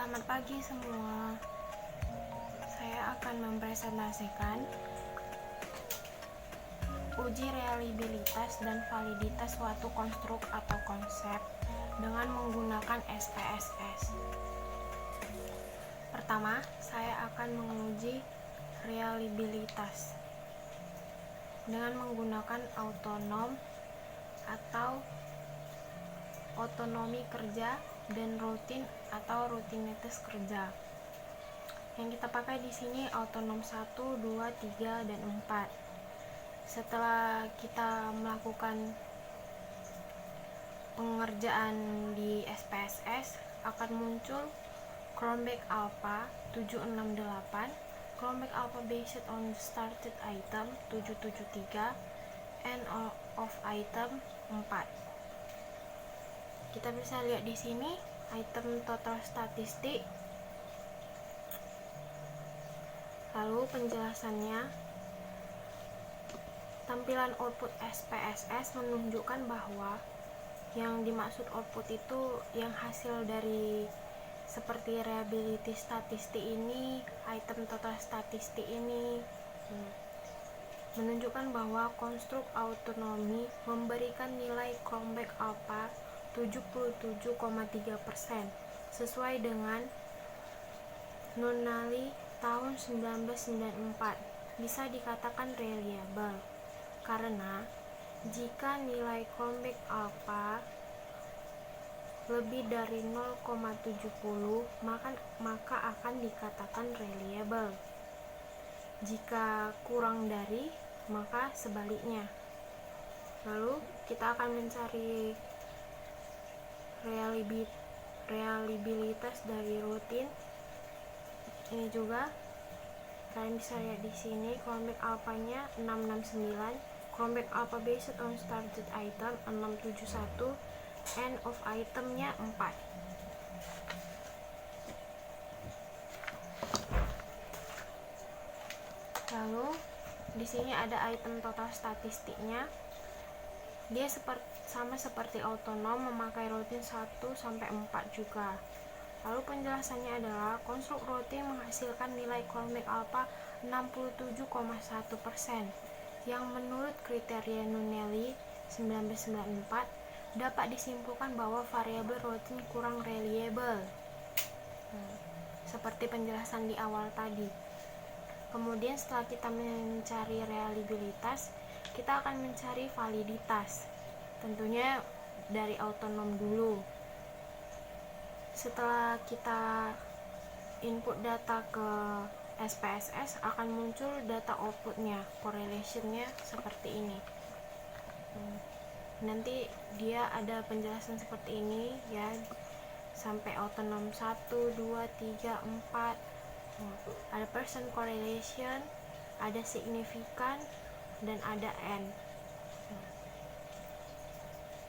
Selamat pagi semua. Saya akan mempresentasikan uji reliabilitas dan validitas suatu konstruk atau konsep dengan menggunakan SPSS. Pertama, saya akan menguji reliabilitas dengan menggunakan autonom atau otonomi kerja dan rutin atau rutinitas kerja. Yang kita pakai di sini autonom 1, 2, 3, dan 4. Setelah kita melakukan pengerjaan di SPSS, akan muncul Cronbach Alpha 768, Cronbach Alpha based on started item 773, end of item 4. Kita bisa lihat di sini item total statistik. Lalu penjelasannya, tampilan output SPSS menunjukkan bahwa yang dimaksud output itu yang hasil dari seperti reliability statistik ini, item total statistik ini, menunjukkan bahwa konstruk autonomi memberikan nilai Cronbach Alpha 77,3% sesuai dengan Nunnally tahun 1994. Bisa dikatakan reliable karena jika nilai Cronbach Alpha lebih dari 0,70 maka akan dikatakan reliable. Jika kurang dari, maka sebaliknya. Lalu kita akan mencari reliabilitas dari rutin. Ini juga kalian bisa lihat di sini Cronbach Alpha-nya 669, Cronbach Alpha based on started item 671, end of itemnya 4. Lalu di sini ada item total statistiknya. Dia sama seperti autonom, memakai rutin 1 sampai 4 juga. Lalu penjelasannya adalah konstruk rutin menghasilkan nilai Cronbach Alpha 67,1% yang menurut kriteria Nunnally 1994 dapat disimpulkan bahwa variabel rutin kurang reliable. Seperti penjelasan di awal tadi. Kemudian setelah kita mencari reliabilitas, kita akan mencari validitas. Tentunya dari autonom dulu. Setelah kita input data ke SPSS, akan muncul data outputnya, correlationnya seperti ini. Nanti dia ada penjelasan seperti ini ya, sampai autonom 1, 2, 3, 4. Ada percent correlation, ada signifikan, dan ada n.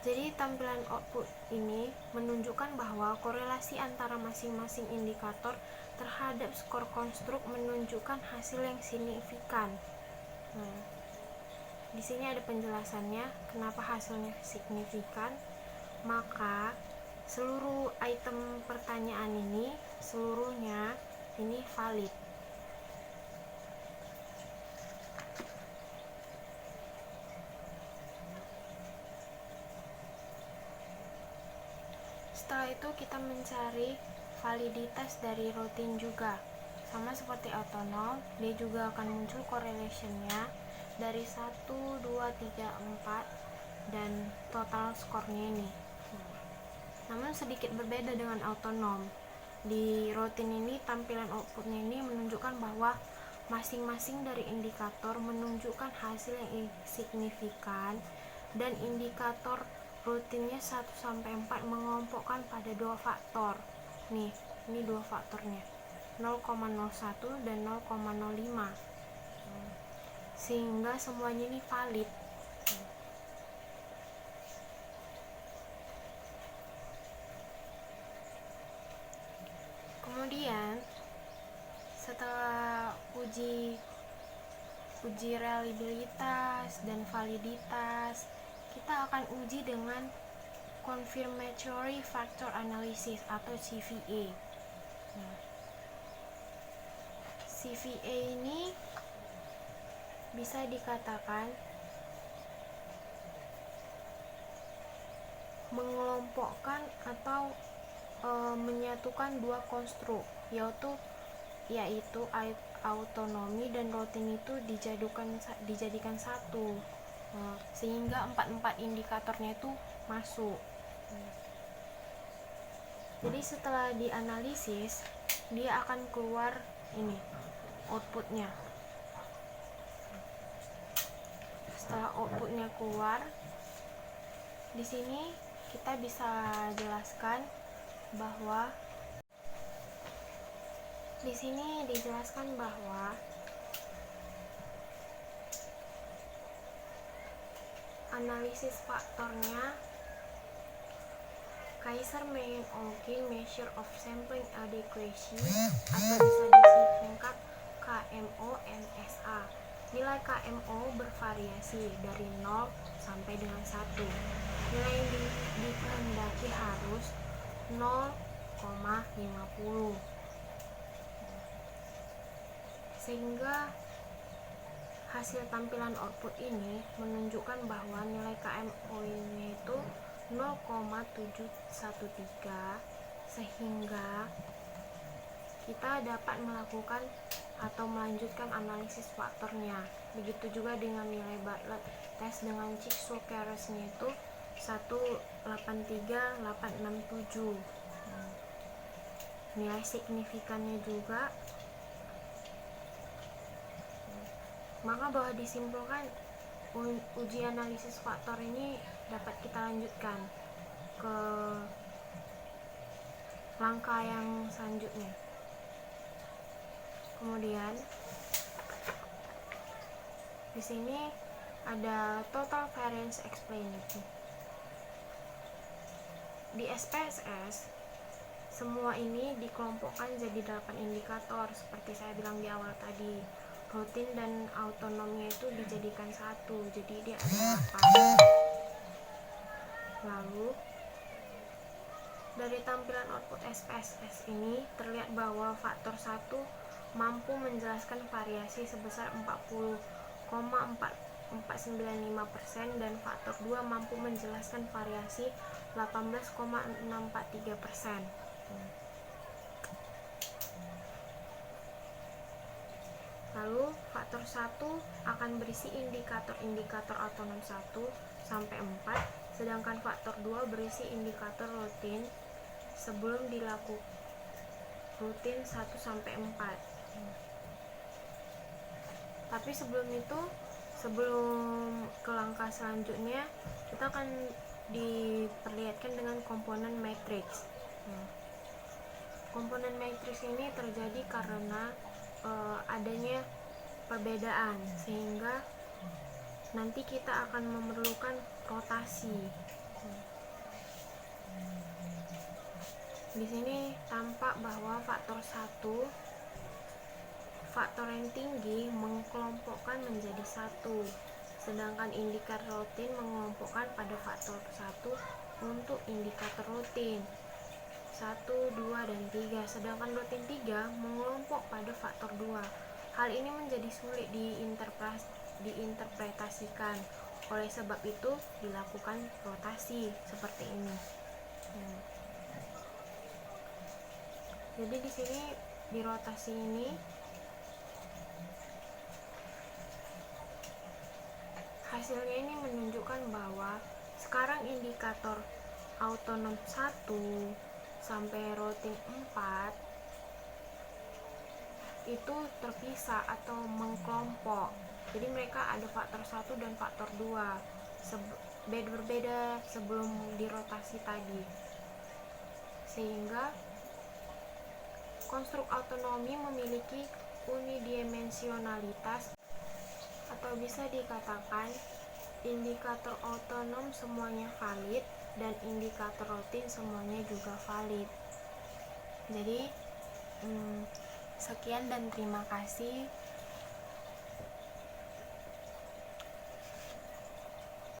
Jadi tampilan output ini menunjukkan bahwa korelasi antara masing-masing indikator terhadap skor konstruk menunjukkan hasil yang signifikan. Di sini ada penjelasannya kenapa hasilnya signifikan. Maka seluruh item pertanyaan ini seluruhnya ini valid. Setelah itu kita mencari validitas dari rutin juga. Sama seperti autonom, dia juga akan muncul correlationnya dari 1, 2, 3, 4 dan total skornya ini. Namun sedikit berbeda dengan autonom. Di rutin ini tampilan outputnya ini menunjukkan bahwa masing-masing dari indikator menunjukkan hasil yang signifikan, dan indikator rutinnya 1 sampai 4 mengelompokkan pada 2 faktor. Nih, ini 2 faktornya. 0,01 dan 0,05. Sehingga semuanya ini valid. Kemudian setelah uji reliabilitas dan validitas, kita akan uji dengan confirmatory factor analysis atau CVA. Nah, CVA ini bisa dikatakan mengelompokkan atau menyatukan dua konstruk, yaitu autonomi dan rutin itu dijadikan satu, sehingga empat indikatornya itu masuk. Jadi setelah dianalisis, dia akan keluar ini outputnya. Setelah outputnya keluar, di sini kita bisa jelaskan bahwa analisis faktornya Kaiser-Meyen-Olkin Measure of Sampling Adequacy atau bisa disingkat KMO-MSA. Nilai KMO bervariasi dari 0 sampai dengan 1. Nilai yang dikehendaki harus 0,50. Sehingga hasil tampilan output ini menunjukkan bahwa nilai KMO-nya itu 0,713, sehingga kita dapat melakukan atau melanjutkan analisis faktornya. Begitu juga dengan nilai Bartlett test dengan Chick-Shulker-nya itu 183,867. Nilai signifikannya juga. Maka bahwa disimpulkan uji analisis faktor ini dapat kita lanjutkan ke langkah yang selanjutnya. Kemudian di sini ada total variance explained. Di SPSS semua ini dikelompokkan jadi 8 indikator seperti saya bilang di awal tadi. Rutin dan autonomnya itu dijadikan satu, jadi dia ada 8. Lalu dari tampilan output SPSS ini terlihat bahwa faktor 1 mampu menjelaskan variasi sebesar 40,495% dan faktor 2 mampu menjelaskan variasi 18,643%. Lalu faktor 1 akan berisi indikator-indikator autonom 1 sampai 4, sedangkan faktor 2 berisi indikator rutin sebelum dilakukan rutin 1 sampai 4. Tapi sebelum ke langkah selanjutnya, kita akan diperlihatkan dengan komponen matriks. Komponen matriks ini terjadi karena adanya perbedaan, sehingga nanti kita akan memerlukan rotasi. Di sini tampak bahwa faktor 1, faktor yang tinggi mengelompokkan menjadi 1, sedangkan indikator rutin mengelompokkan pada faktor 1 untuk indikator rutin 1, 2, dan 3, sedangkan rutin 3 mengelompok pada faktor 2. Hal ini menjadi sulit diinterpretasikan, oleh sebab itu dilakukan rotasi seperti ini. Jadi di sini di rotasi ini hasilnya ini menunjukkan bahwa sekarang indikator autonom 1 sampai rutin 4 itu terpisah atau mengkelompok. Jadi mereka ada faktor 1 dan faktor 2 berbeda sebelum dirotasi tadi, sehingga konstruk autonomi memiliki unidimensionalitas, atau bisa dikatakan indikator autonom semuanya valid dan indikator rutin semuanya juga valid. Jadi sekian dan terima kasih.